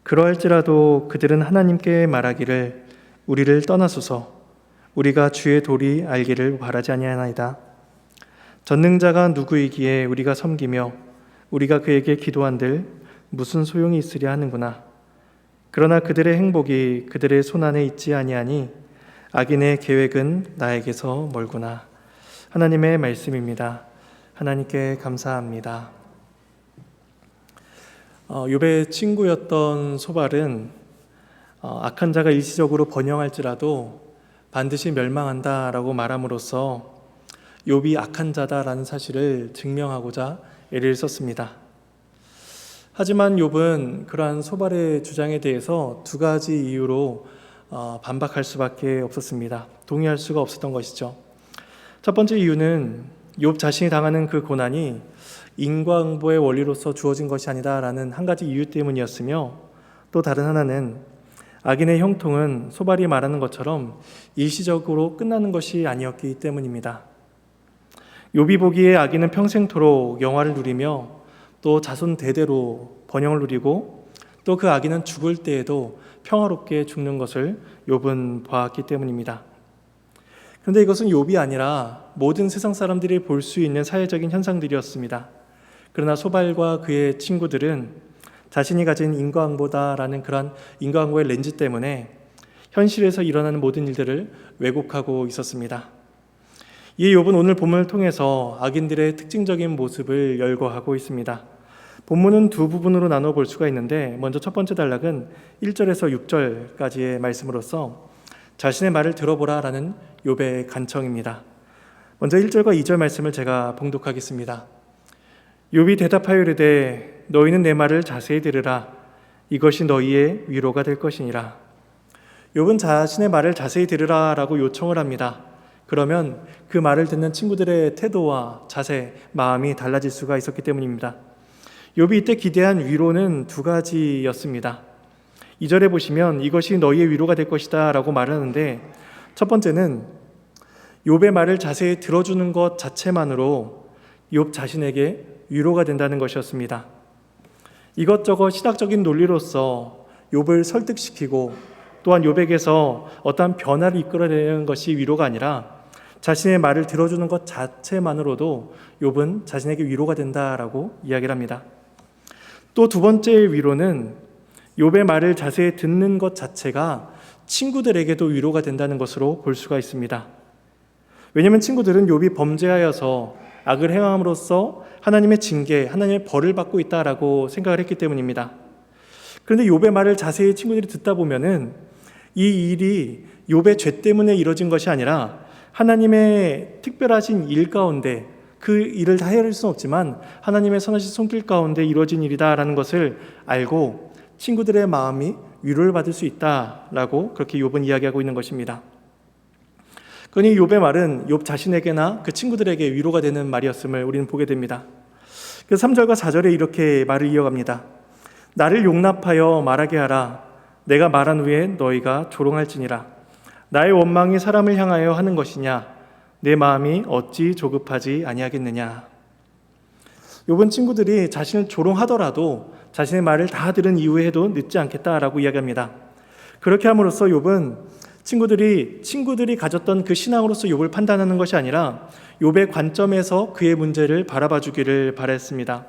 그러할지라도 그들은 하나님께 말하기를 우리를 떠나소서 우리가 주의 도리 알기를 바라지 아니하나이다. 전능자가 누구이기에 우리가 섬기며 우리가 그에게 기도한들 무슨 소용이 있으랴 하는구나. 그러나 그들의 행복이 그들의 손안에 있지 아니하니 악인의 계획은 나에게서 멀구나. 하나님의 말씀입니다. 하나님께 감사합니다. 욥의 친구였던 소발은 악한 자가 일시적으로 번영할지라도 반드시 멸망한다라고 말함으로써 욥이 악한 자다라는 사실을 증명하고자 애를 썼습니다. 하지만 욥은 그러한 소발의 주장에 대해서 두 가지 이유로 반박할 수밖에 없었습니다. 동의할 수가 없었던 것이죠. 첫 번째 이유는 욥 자신이 당하는 그 고난이 인과응보의 원리로서 주어진 것이 아니다라는 한 가지 이유 때문이었으며, 또 다른 하나는 악인의 형통은 소발이 말하는 것처럼 일시적으로 끝나는 것이 아니었기 때문입니다. 욥이 보기에 악인은 평생토록 영화를 누리며 또 자손 대대로 번영을 누리고 또 그 악인은 죽을 때에도 평화롭게 죽는 것을 욥은 보았기 때문입니다. 그런데 이것은 욥이 아니라 모든 세상 사람들이 볼 수 있는 사회적인 현상들이었습니다. 그러나 소발과 그의 친구들은 자신이 가진 인과응보다라는 그런 인과응보의 렌즈 때문에 현실에서 일어나는 모든 일들을 왜곡하고 있었습니다. 이 욥은 오늘 본문을 통해서 악인들의 특징적인 모습을 열거하고 있습니다. 본문은 두 부분으로 나눠 볼 수가 있는데, 먼저 첫 번째 단락은 1절에서 6절까지의 말씀으로서 자신의 말을 들어보라 라는 욥의 간청입니다. 먼저 1절과 2절 말씀을 제가 봉독하겠습니다. 욥이 대답하여 이르되 너희는 내 말을 자세히 들으라. 이것이 너희의 위로가 될 것이니라. 욥은 자신의 말을 자세히 들으라 라고 요청을 합니다. 그러면 그 말을 듣는 친구들의 태도와 자세, 마음이 달라질 수가 있었기 때문입니다. 욥이 이때 기대한 위로는 두 가지였습니다. 2절에 보시면 이것이 너희의 위로가 될 것이다 라고 말하는데, 첫 번째는 욥의 말을 자세히 들어주는 것 자체만으로 욥 자신에게 위로가 된다는 것이었습니다. 이것저것 신학적인 논리로서 욥을 설득시키고 또한 욥에게서 어떠한 변화를 이끌어내는 것이 위로가 아니라 자신의 말을 들어주는 것 자체만으로도 욥은 자신에게 위로가 된다라고 이야기를 합니다. 또 두 번째 위로는 욥의 말을 자세히 듣는 것 자체가 친구들에게도 위로가 된다는 것으로 볼 수가 있습니다. 왜냐하면 친구들은 욥이 범죄하여서 악을 행함으로써 하나님의 징계, 하나님의 벌을 받고 있다라고 생각을 했기 때문입니다. 그런데 욥의 말을 자세히 친구들이 듣다 보면은 이 일이 욥의 죄 때문에 이루어진 것이 아니라 하나님의 특별하신 일 가운데, 그 일을 다 헤아릴 수는 없지만 하나님의 선하신 손길 가운데 이루어진 일이다라는 것을 알고 친구들의 마음이 위로를 받을 수 있다라고 그렇게 욥은 이야기하고 있는 것입니다. 그러니 욥의 말은 욥 자신에게나 그 친구들에게 위로가 되는 말이었음을 우리는 보게 됩니다. 그래서 3절과 4절에 이렇게 말을 이어갑니다. 나를 용납하여 말하게 하라. 내가 말한 후에 너희가 조롱할지니라. 나의 원망이 사람을 향하여 하는 것이냐? 내 마음이 어찌 조급하지 아니하겠느냐? 욥은 친구들이 자신을 조롱하더라도 자신의 말을 다 들은 이후에 해도 늦지 않겠다라고 이야기합니다. 그렇게 함으로써 욥은 친구들이 가졌던 그 신앙으로서 욥을 판단하는 것이 아니라 욥의 관점에서 그의 문제를 바라봐 주기를 바랬습니다.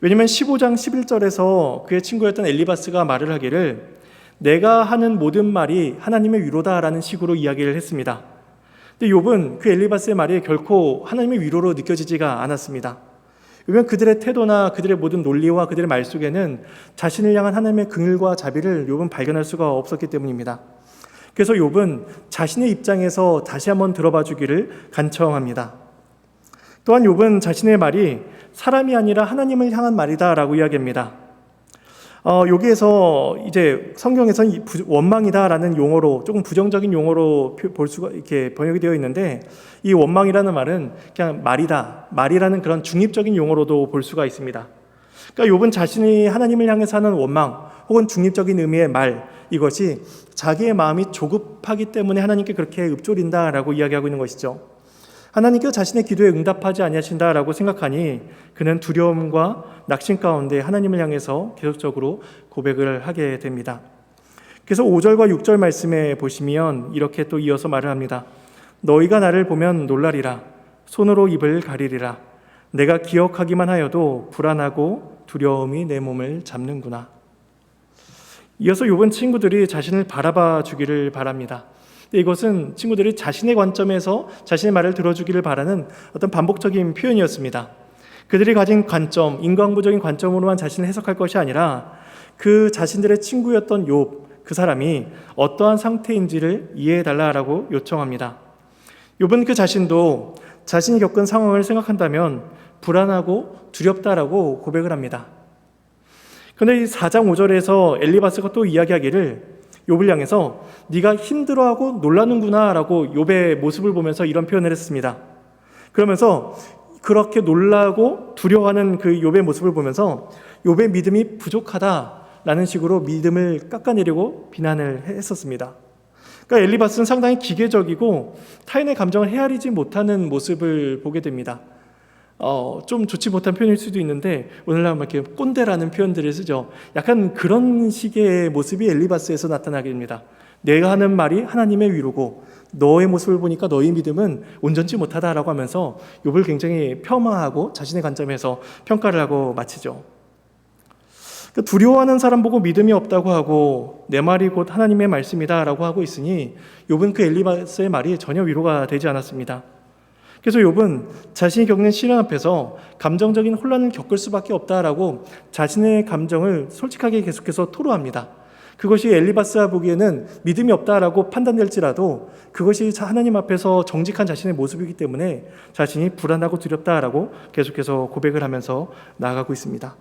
왜냐하면 15장 11절에서 그의 친구였던 엘리바스가 말을 하기를 내가 하는 모든 말이 하나님의 위로다라는 식으로 이야기를 했습니다. 근데 욥은 그 엘리바스의 말이 결코 하나님의 위로로 느껴지지가 않았습니다. 왜냐하면 그들의 태도나 그들의 모든 논리와 그들의 말 속에는 자신을 향한 하나님의 긍휼과 자비를 욥은 발견할 수가 없었기 때문입니다. 그래서 욥은 자신의 입장에서 다시 한번 들어봐 주기를 간청합니다. 또한 욥은 자신의 말이 사람이 아니라 하나님을 향한 말이다라고 이야기합니다. 여기에서 이제 성경에서는 원망이다라는 용어로, 조금 부정적인 용어로 볼 수가 이렇게 번역이 되어 있는데, 이 원망이라는 말은 그냥 말이라는 그런 중립적인 용어로도 볼 수가 있습니다. 그러니까 욥은 자신이 하나님을 향해서 하는 원망 혹은 중립적인 의미의 말, 이것이 자기의 마음이 조급하기 때문에 하나님께 그렇게 읊조린다라고 이야기하고 있는 것이죠. 하나님께서 자신의 기도에 응답하지 아니하신다라고 생각하니 그는 두려움과 낙심 가운데 하나님을 향해서 계속적으로 고백을 하게 됩니다. 그래서 5절과 6절 말씀에 보시면 이렇게 또 이어서 말을 합니다. 너희가 나를 보면 놀라리라. 손으로 입을 가리리라. 내가 기억하기만 하여도 불안하고 두려움이 내 몸을 잡는구나. 이어서 욥은 친구들이 자신을 바라봐 주기를 바랍니다. 이것은 친구들이 자신의 관점에서 자신의 말을 들어주기를 바라는 어떤 반복적인 표현이었습니다. 그들이 가진 관점, 인과응보적인 관점으로만 자신을 해석할 것이 아니라 그 자신들의 친구였던 욥, 그 사람이 어떠한 상태인지를 이해해달라고 요청합니다. 욥은 그 자신도 자신이 겪은 상황을 생각한다면 불안하고 두렵다라고 고백을 합니다. 그런데 이 4장 5절에서 엘리바스가 또 이야기하기를 욥을 향해서 네가 힘들어하고 놀라는구나 라고 욥의 모습을 보면서 이런 표현을 했습니다. 그러면서 그렇게 놀라고 두려워하는 그 욥의 모습을 보면서 욥의 믿음이 부족하다라는 식으로 믿음을 깎아내리고 비난을 했었습니다. 그러니까 엘리바스는 상당히 기계적이고 타인의 감정을 헤아리지 못하는 모습을 보게 됩니다. 좀 좋지 못한 표현일 수도 있는데 오늘날 이렇게 꼰대라는 표현들을 쓰죠. 약간 그런 식의 모습이 엘리바스에서 나타나게 됩니다. 내가 하는 말이 하나님의 위로고 너의 모습을 보니까 너의 믿음은 온전치 못하다라고 하면서 욥을 굉장히 폄하하고 자신의 관점에서 평가를 하고 마치죠. 두려워하는 사람 보고 믿음이 없다고 하고 내 말이 곧 하나님의 말씀이다라고 하고 있으니 욥은 그 엘리바스의 말이 전혀 위로가 되지 않았습니다. 그래서 욥은 자신이 겪는 시련 앞에서 감정적인 혼란을 겪을 수밖에 없다라고 자신의 감정을 솔직하게 계속해서 토로합니다. 그것이 엘리바스가 보기에는 믿음이 없다라고 판단될지라도 그것이 하나님 앞에서 정직한 자신의 모습이기 때문에 자신이 불안하고 두렵다라고 계속해서 고백을 하면서 나아가고 있습니다.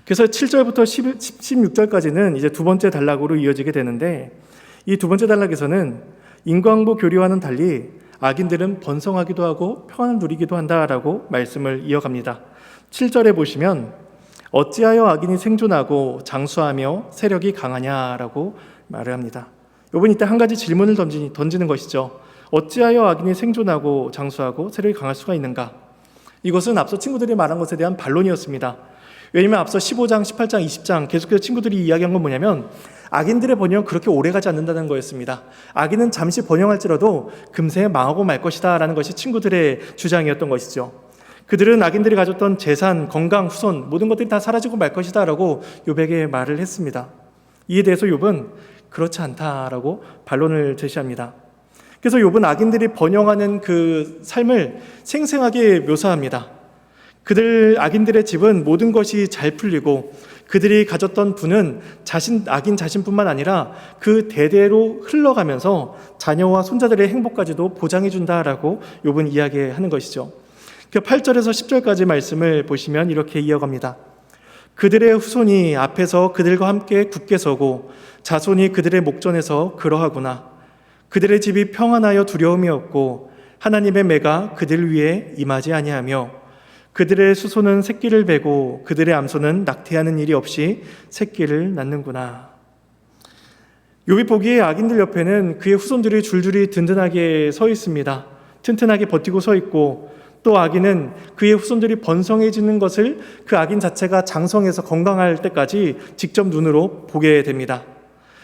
그래서 7절부터 16절까지는 이제 두 번째 단락으로 이어지게 되는데 이 두 번째 단락에서는 인과응보 교리와는 달리 악인들은 번성하기도 하고 평안을 누리기도 한다라고 말씀을 이어갑니다. 7절에 보시면 어찌하여 악인이 생존하고 장수하며 세력이 강하냐라고 말을 합니다. 욥은 이때 한 가지 질문을 던지는 것이죠. 어찌하여 악인이 생존하고 장수하고 세력이 강할 수가 있는가? 이것은 앞서 친구들이 말한 것에 대한 반론이었습니다. 왜냐하면 앞서 15장, 18장, 20장 계속해서 친구들이 이야기한 건 뭐냐면 악인들의 번영은 그렇게 오래가지 않는다는 거였습니다. 악인은 잠시 번영할지라도 금세 망하고 말 것이다 라는 것이 친구들의 주장이었던 것이죠. 그들은 악인들이 가졌던 재산, 건강, 후손 모든 것들이 다 사라지고 말 것이다 라고 욥에게 말을 했습니다. 이에 대해서 욥은 그렇지 않다라고 반론을 제시합니다. 그래서 욥은 악인들이 번영하는 그 삶을 생생하게 묘사합니다. 악인들의 집은 모든 것이 잘 풀리고 그들이 가졌던 부는 악인 자신뿐만 아니라 그 대대로 흘러가면서 자녀와 손자들의 행복까지도 보장해 준다라고 욥은 이야기하는 것이죠. 그 8절에서 10절까지 말씀을 보시면 이렇게 이어갑니다. 그들의 후손이 앞에서 그들과 함께 굳게 서고 자손이 그들의 목전에서 그러하구나. 그들의 집이 평안하여 두려움이 없고 하나님의 매가 그들 위에 임하지 아니하며 그들의 수소는 새끼를 베고 그들의 암소는 낙태하는 일이 없이 새끼를 낳는구나. 욥이 보기에 악인들 옆에는 그의 후손들이 줄줄이 든든하게 서 있습니다. 튼튼하게 버티고 서 있고 또 악인은 그의 후손들이 번성해지는 것을 그 악인 자체가 장성해서 건강할 때까지 직접 눈으로 보게 됩니다.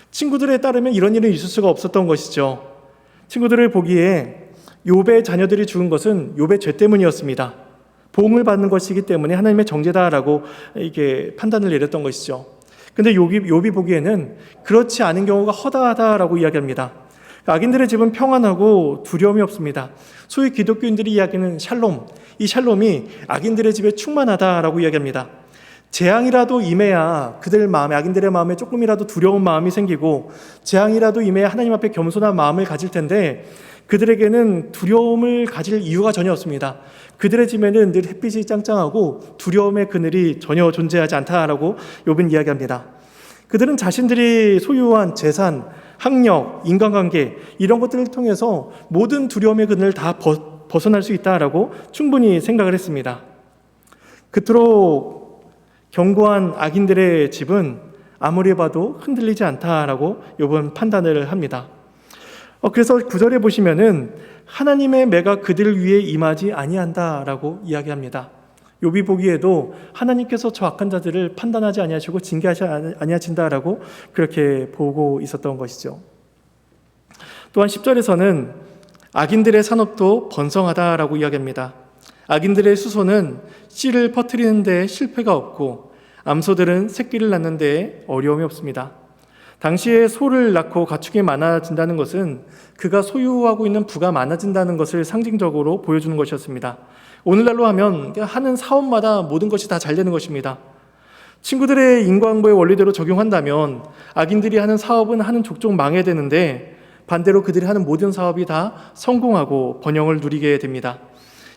친구들에 따르면 이런 일은 있을 수가 없었던 것이죠. 친구들을 보기에 욥의 자녀들이 죽은 것은 욥의 죄 때문이었습니다. 보응을 받는 것이기 때문에 하나님의 정죄다라고 이게 판단을 내렸던 것이죠. 근데 욥이 보기에는 그렇지 않은 경우가 허다하다라고 이야기합니다. 악인들의 집은 평안하고 두려움이 없습니다. 소위 기독교인들이 이야기하는 샬롬, 이 샬롬이 악인들의 집에 충만하다라고 이야기합니다. 재앙이라도 임해야 그들 마음에, 악인들의 마음에 조금이라도 두려운 마음이 생기고 재앙이라도 임해야 하나님 앞에 겸손한 마음을 가질 텐데 그들에게는 두려움을 가질 이유가 전혀 없습니다. 그들의 집에는 늘 햇빛이 짱짱하고 두려움의 그늘이 전혀 존재하지 않다라고 욥은 이야기합니다. 그들은 자신들이 소유한 재산, 학력, 인간관계 이런 것들을 통해서 모든 두려움의 그늘을 다 벗어날 수 있다라고 충분히 생각을 했습니다. 그토록 견고한 악인들의 집은 아무리 봐도 흔들리지 않다라고 욥은 판단을 합니다. 그래서 9절에 보시면은 하나님의 매가 그들 위에 임하지 아니한다라고 이야기합니다. 욥이 보기에도 하나님께서 저 악한 자들을 판단하지 아니하시고 징계하지 아니하신다라고 그렇게 보고 있었던 것이죠. 또한 10절에서는 악인들의 산업도 번성하다라고 이야기합니다. 악인들의 수소는 씨를 퍼뜨리는 데 실패가 없고 암소들은 새끼를 낳는 데 어려움이 없습니다. 당시에 소를 낳고 가축이 많아진다는 것은 그가 소유하고 있는 부가 많아진다는 것을 상징적으로 보여주는 것이었습니다. 오늘날로 하면 하는 사업마다 모든 것이 다 잘 되는 것입니다. 친구들의 인과응보의 원리대로 적용한다면 악인들이 하는 사업은 하는 족족 망해야 되는데 반대로 그들이 하는 모든 사업이 다 성공하고 번영을 누리게 됩니다.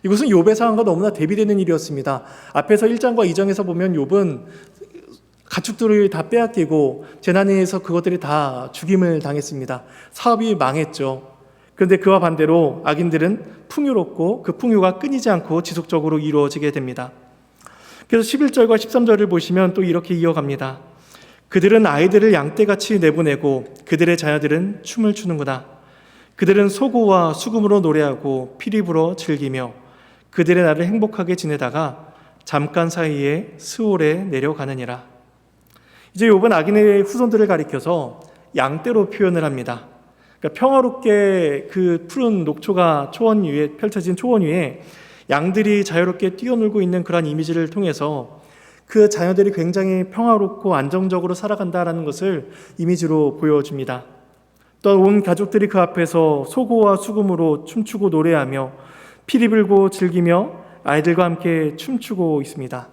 이것은 욥의 상황과 너무나 대비되는 일이었습니다. 앞에서 1장과 2장에서 보면 욥은 가축들을 다 빼앗기고 재난에 의해서 그것들이 다 죽임을 당했습니다. 사업이 망했죠. 그런데 그와 반대로 악인들은 풍요롭고 그 풍요가 끊이지 않고 지속적으로 이루어지게 됩니다. 그래서 11절과 13절을 보시면 또 이렇게 이어갑니다. 그들은 아이들을 양떼같이 내보내고 그들의 자녀들은 춤을 추는구나. 그들은 소고와 수금으로 노래하고 피리 불어 즐기며 그들의 날을 행복하게 지내다가 잠깐 사이에 스올에 내려가느니라. 이제 욥은 악인의 후손들을 가리켜서 양떼로 표현을 합니다. 그러니까 평화롭게 그 푸른 녹초가 초원 위에 펼쳐진 초원 위에 양들이 자유롭게 뛰어놀고 있는 그런 이미지를 통해서 그 자녀들이 굉장히 평화롭고 안정적으로 살아간다라는 것을 이미지로 보여줍니다. 또 온 가족들이 그 앞에서 소고와 수금으로 춤추고 노래하며 피리 불고 즐기며 아이들과 함께 춤추고 있습니다.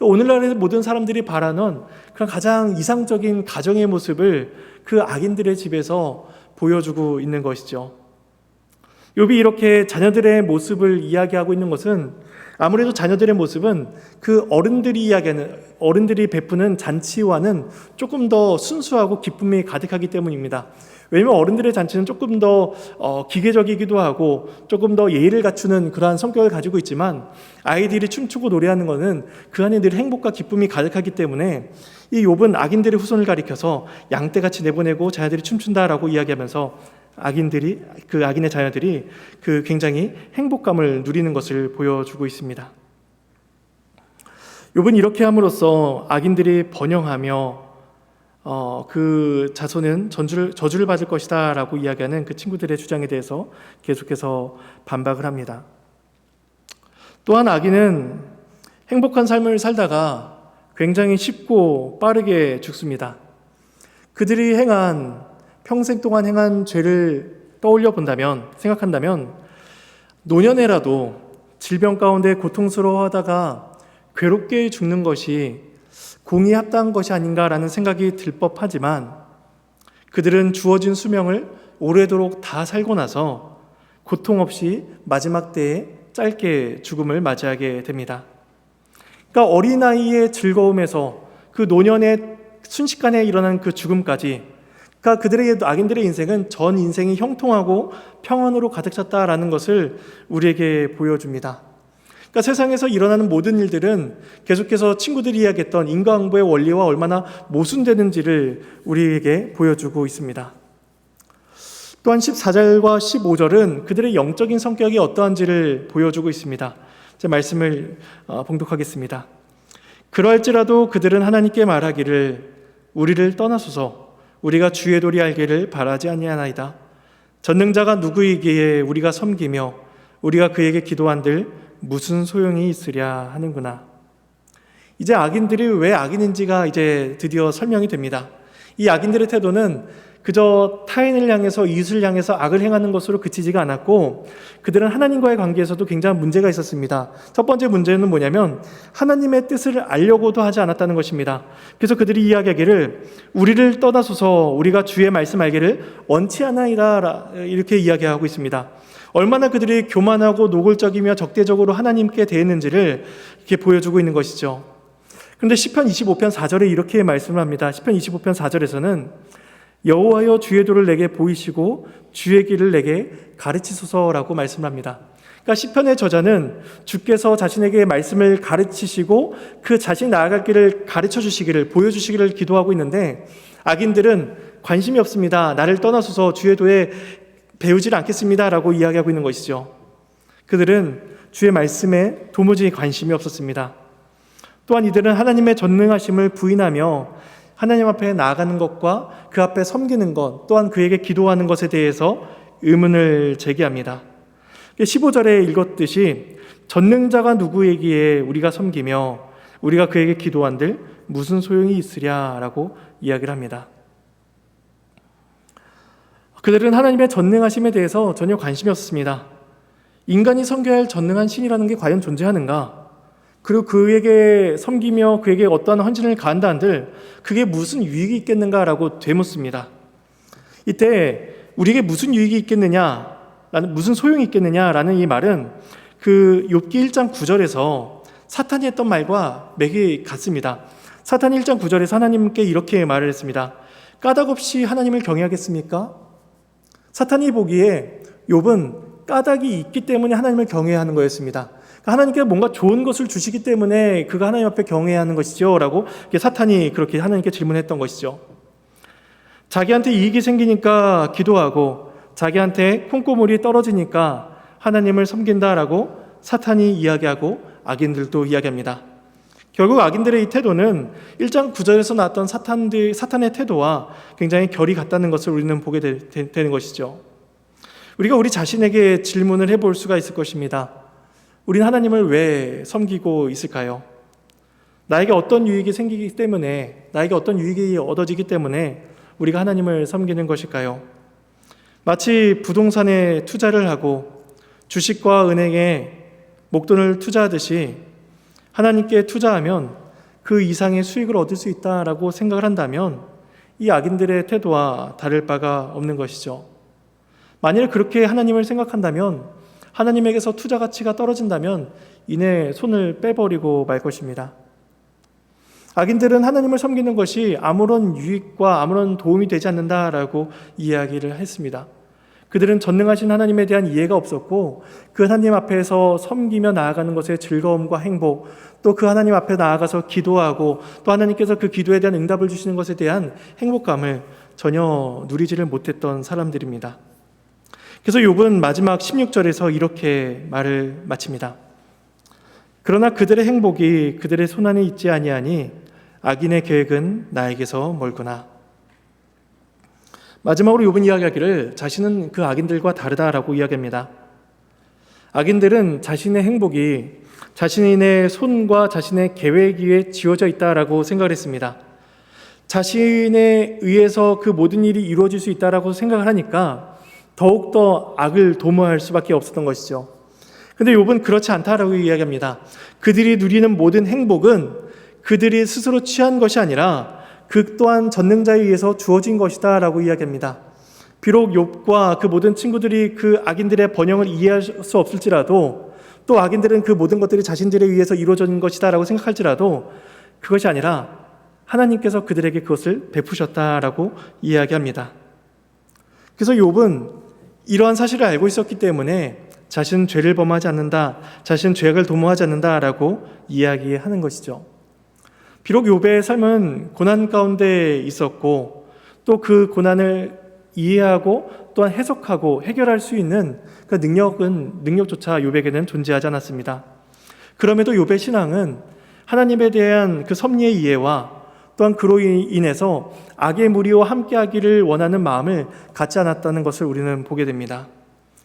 오늘날의 모든 사람들이 바라는 그런 가장 이상적인 가정의 모습을 그 악인들의 집에서 보여주고 있는 것이죠. 욥이 이렇게 자녀들의 모습을 이야기하고 있는 것은 아무래도 자녀들의 모습은 그 어른들이 베푸는 잔치와는 조금 더 순수하고 기쁨이 가득하기 때문입니다. 왜냐하면 어른들의 잔치는 조금 더 기계적이기도 하고 조금 더 예의를 갖추는 그러한 성격을 가지고 있지만 아이들이 춤추고 노래하는 것은 그 안에 늘 행복과 기쁨이 가득하기 때문에 이 욥은 악인들의 후손을 가리켜서 양떼같이 내보내고 자녀들이 춤춘다라고 이야기하면서 그 악인의 자녀들이 그 굉장히 행복감을 누리는 것을 보여주고 있습니다. 욥은 이렇게 함으로써 악인들이 번영하며 그 자손은 저주를 받을 것이다 라고 이야기하는 그 친구들의 주장에 대해서 계속해서 반박을 합니다. 또한 악인은 행복한 삶을 살다가 굉장히 쉽고 빠르게 죽습니다. 그들이 평생 동안 행한 죄를 떠올려 생각한다면 노년에라도 질병 가운데 고통스러워하다가 괴롭게 죽는 것이 공이 합당한 것이 아닌가라는 생각이 들 법하지만 그들은 주어진 수명을 오래도록 다 살고 나서 고통 없이 마지막 때에 짧게 죽음을 맞이하게 됩니다. 그러니까 어린아이의 즐거움에서 그 노년의 순식간에 일어난 그 죽음까지, 그러니까 악인들의 인생은 전 인생이 형통하고 평안으로 가득 찼다라는 것을 우리에게 보여줍니다. 그러니까 세상에서 일어나는 모든 일들은 계속해서 친구들이 이야기했던 인과응보의 원리와 얼마나 모순되는지를 우리에게 보여주고 있습니다. 또한 14절과 15절은 그들의 영적인 성격이 어떠한지를 보여주고 있습니다. 제 말씀을 봉독하겠습니다. 그러할지라도 그들은 하나님께 말하기를 우리를 떠나소서 우리가 주의 도리 알기를 바라지 아니하나이다. 전능자가 누구이기에 우리가 섬기며 우리가 그에게 기도한들 무슨 소용이 있으랴 하는구나. 이제 악인들이 왜 악인인지가 이제 드디어 설명이 됩니다. 이 악인들의 태도는 그저 타인을 향해서 이웃을 향해서 악을 행하는 것으로 그치지가 않았고 그들은 하나님과의 관계에서도 굉장한 문제가 있었습니다. 첫 번째 문제는 뭐냐면 하나님의 뜻을 알려고도 하지 않았다는 것입니다. 그래서 그들이 이야기하기를 우리를 떠나소서 우리가 주의 말씀 알기를 원치 않아이다 이렇게 이야기하고 있습니다. 얼마나 그들이 교만하고 노골적이며 적대적으로 하나님께 대했는지를 이렇게 보여주고 있는 것이죠. 그런데 시편 25편 4절에 이렇게 말씀을 합니다. 시편 25편 4절에서는 여호와여 주의 도를 내게 보이시고 주의 길을 내게 가르치소서라고 말씀합니다. 그러니까 시편의 저자는 주께서 자신에게 말씀을 가르치시고 그 자신이 나아갈 길을 가르쳐 주시기를 보여주시기를 기도하고 있는데 악인들은 관심이 없습니다. 나를 떠나소서 주의 도에 배우질 않겠습니다라고 이야기하고 있는 것이죠. 그들은 주의 말씀에 도무지 관심이 없었습니다. 또한 이들은 하나님의 전능하심을 부인하며 하나님 앞에 나아가는 것과 그 앞에 섬기는 것, 또한 그에게 기도하는 것에 대해서 의문을 제기합니다. 15절에 읽었듯이 전능자가 누구이기에 우리가 섬기며 우리가 그에게 기도한들 무슨 소용이 있으랴라고 이야기를 합니다. 그들은 하나님의 전능하심에 대해서 전혀 관심이 없습니다. 인간이 섬겨야 할 전능한 신이라는 게 과연 존재하는가? 그리고 그에게 섬기며 그에게 어떠한 헌신을 가한다 한들 그게 무슨 유익이 있겠는가라고 되묻습니다. 이때 우리에게 무슨 유익이 있겠느냐, 무슨 소용이 있겠느냐라는 이 말은 그 욥기 1장 9절에서 사탄이 했던 말과 맥이 같습니다. 사탄이 1장 9절에서 하나님께 이렇게 말을 했습니다. 까닭 없이 하나님을 경외하겠습니까? 사탄이 보기에 욥은 까닭이 있기 때문에 하나님을 경외해야 하는 거였습니다. 하나님께서 뭔가 좋은 것을 주시기 때문에 그가 하나님 앞에 경외해야 하는 것이죠 라고 사탄이 그렇게 하나님께 질문했던 것이죠. 자기한테 이익이 생기니까 기도하고 자기한테 콩고물이 떨어지니까 하나님을 섬긴다라고 사탄이 이야기하고 악인들도 이야기합니다. 결국 악인들의 이 태도는 1장 9절에서 나왔던 사탄의 태도와 굉장히 결이 같다는 것을 우리는 보게 되는 것이죠. 우리가 우리 자신에게 질문을 해볼 수가 있을 것입니다. 우리는 하나님을 왜 섬기고 있을까요? 나에게 어떤 유익이 생기기 때문에, 나에게 어떤 유익이 얻어지기 때문에 우리가 하나님을 섬기는 것일까요? 마치 부동산에 투자를 하고 주식과 은행에 목돈을 투자하듯이 하나님께 투자하면 그 이상의 수익을 얻을 수 있다라고 생각을 한다면 이 악인들의 태도와 다를 바가 없는 것이죠. 만일 그렇게 하나님을 생각한다면, 하나님에게서 투자 가치가 떨어진다면 이내 손을 빼버리고 말 것입니다. 악인들은 하나님을 섬기는 것이 아무런 유익과 아무런 도움이 되지 않는다라고 이야기를 했습니다. 그들은 전능하신 하나님에 대한 이해가 없었고 그 하나님 앞에서 섬기며 나아가는 것의 즐거움과 행복, 또 그 하나님 앞에 나아가서 기도하고 또 하나님께서 그 기도에 대한 응답을 주시는 것에 대한 행복감을 전혀 누리지를 못했던 사람들입니다. 그래서 욥은 마지막 16절에서 이렇게 말을 마칩니다. 그러나 그들의 행복이 그들의 손안에 있지 아니하니 악인의 계획은 나에게서 멀구나. 마지막으로 욥은 이야기하기를 자신은 그 악인들과 다르다라고 이야기합니다. 악인들은 자신의 행복이 자신의 손과 자신의 계획 위에 지어져 있다라고 생각을 했습니다. 자신에 의해서 그 모든 일이 이루어질 수 있다라고 생각을 하니까 더욱더 악을 도모할 수밖에 없었던 것이죠. 그런데 욥은 그렇지 않다라고 이야기합니다. 그들이 누리는 모든 행복은 그들이 스스로 취한 것이 아니라 그 또한 전능자에 의해서 주어진 것이다 라고 이야기합니다. 비록 욥과 그 모든 친구들이 그 악인들의 번영을 이해할 수 없을지라도, 또 악인들은 그 모든 것들이 자신들에 의해서 이루어진 것이다 라고 생각할지라도 그것이 아니라 하나님께서 그들에게 그것을 베푸셨다라고 이야기합니다. 그래서 욥은 이러한 사실을 알고 있었기 때문에 자신은 죄를 범하지 않는다, 자신은 죄악을 도모하지 않는다라고 이야기하는 것이죠. 비록 욥의 삶은 고난 가운데 있었고 또 그 고난을 이해하고 또한 해석하고 해결할 수 있는 그 능력조차 욥에게는 존재하지 않았습니다. 그럼에도 욥의 신앙은 하나님에 대한 그 섭리의 이해와 또한 그로 인해서 악의 무리와 함께하기를 원하는 마음을 갖지 않았다는 것을 우리는 보게 됩니다.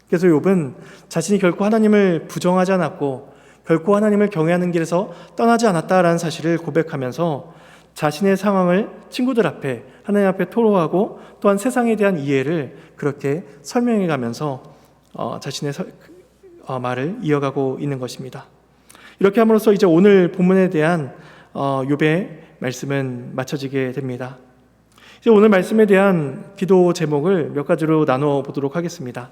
그래서 욥은 자신이 결코 하나님을 부정하지 않았고 결코 하나님을 경외하는 길에서 떠나지 않았다라는 사실을 고백하면서 자신의 상황을 친구들 앞에, 하나님 앞에 토로하고 또한 세상에 대한 이해를 그렇게 설명해가면서 자신의 말을 이어가고 있는 것입니다. 이렇게 함으로써 이제 오늘 본문에 대한 욥의 말씀은 마쳐지게 됩니다. 이제 오늘 말씀에 대한 기도 제목을 몇 가지로 나눠 보도록 하겠습니다.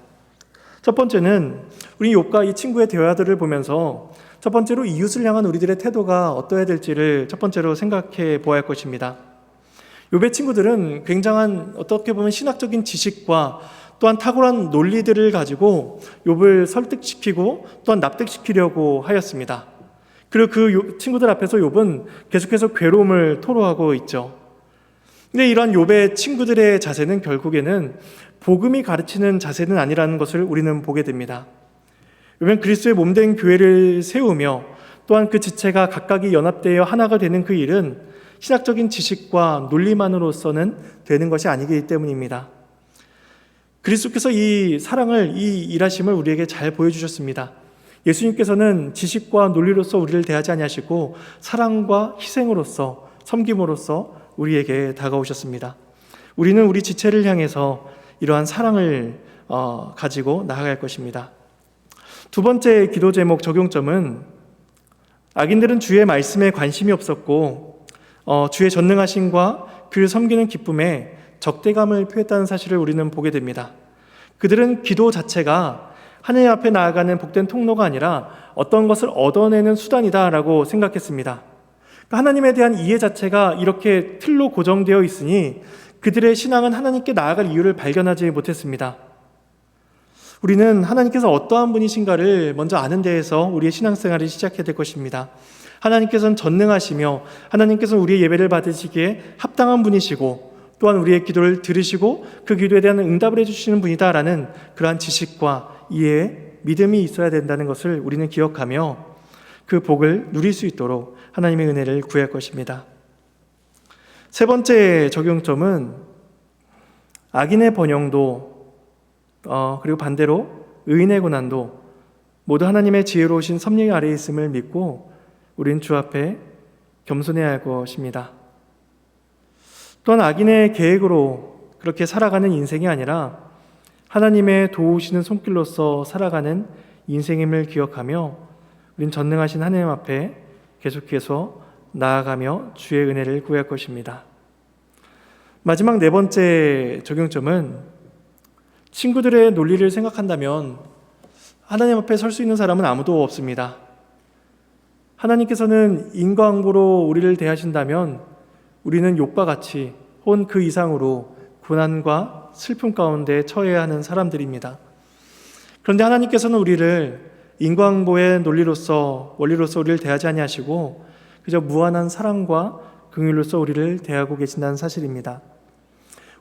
첫 번째는 우리 욥과 이 친구의 대화들을 보면서 첫 번째로 이웃을 향한 우리들의 태도가 어떠해야 될지를 첫 번째로 생각해 보아야 할 것입니다. 욥의 친구들은 굉장한 어떻게 보면 신학적인 지식과 또한 탁월한 논리들을 가지고 욥을 설득시키고 또한 납득시키려고 하였습니다. 그리고 그 친구들 앞에서 욥은 계속해서 괴로움을 토로하고 있죠. 근데 이러한 욥의 친구들의 자세는 결국에는 복음이 가르치는 자세는 아니라는 것을 우리는 보게 됩니다. 왜냐하면 그리스도의 몸된 교회를 세우며 또한 그 지체가 각각이 연합되어 하나가 되는 그 일은 신학적인 지식과 논리만으로서는 되는 것이 아니기 때문입니다. 그리스도께서 이 사랑을, 이 일하심을 우리에게 잘 보여주셨습니다. 예수님께서는 지식과 논리로서 우리를 대하지 아니하시고 사랑과 희생으로서, 섬김으로써 우리에게 다가오셨습니다. 우리는 우리 지체를 향해서 이러한 사랑을 가지고 나아갈 것입니다. 두 번째 기도 제목 적용점은 악인들은 주의 말씀에 관심이 없었고 주의 전능하심과 그를 섬기는 기쁨에 적대감을 표했다는 사실을 우리는 보게 됩니다. 그들은 기도 자체가 하나님 앞에 나아가는 복된 통로가 아니라 어떤 것을 얻어내는 수단이다라고 생각했습니다. 하나님에 대한 이해 자체가 이렇게 틀로 고정되어 있으니 그들의 신앙은 하나님께 나아갈 이유를 발견하지 못했습니다. 우리는 하나님께서 어떠한 분이신가를 먼저 아는 데에서 우리의 신앙생활을 시작해야 될 것입니다. 하나님께서는 전능하시며 하나님께서는 우리의 예배를 받으시기에 합당한 분이시고 또한 우리의 기도를 들으시고 그 기도에 대한 응답을 해주시는 분이다라는 그러한 지식과 이해, 믿음이 있어야 된다는 것을 우리는 기억하며 그 복을 누릴 수 있도록 하나님의 은혜를 구할 것입니다. 세 번째 적용점은 악인의 번영도 그리고 반대로 의인의 고난도 모두 하나님의 지혜로우신 섭리 아래에 있음을 믿고 우리는 주 앞에 겸손해야 할 것입니다. 또한 악인의 계획으로 그렇게 살아가는 인생이 아니라 하나님의 도우시는 손길로서 살아가는 인생임을 기억하며 우린 전능하신 하나님 앞에 계속해서 나아가며 주의 은혜를 구할 것입니다. 마지막 네 번째 적용점은 친구들의 논리를 생각한다면 하나님 앞에 설 수 있는 사람은 아무도 없습니다. 하나님께서는 인과응보로 우리를 대하신다면 우리는 욥과 같이 혹은 그 이상으로 고난과 슬픔 가운데 처해야 하는 사람들입니다. 그런데 하나님께서는 우리를 인과응보의 논리로서 원리로서 우리를 대하지 아니하시고 그저 무한한 사랑과 긍휼로서 우리를 대하고 계신다는 사실입니다.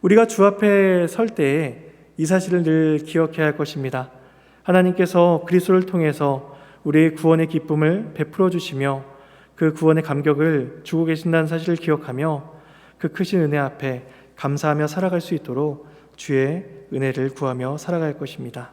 우리가 주 앞에 설 때에 이 사실을 늘 기억해야 할 것입니다. 하나님께서 그리스도를 통해서 우리의 구원의 기쁨을 베풀어 주시며 그 구원의 감격을 주고 계신다는 사실을 기억하며 그 크신 은혜 앞에 감사하며 살아갈 수 있도록 주의 은혜를 구하며 살아갈 것입니다.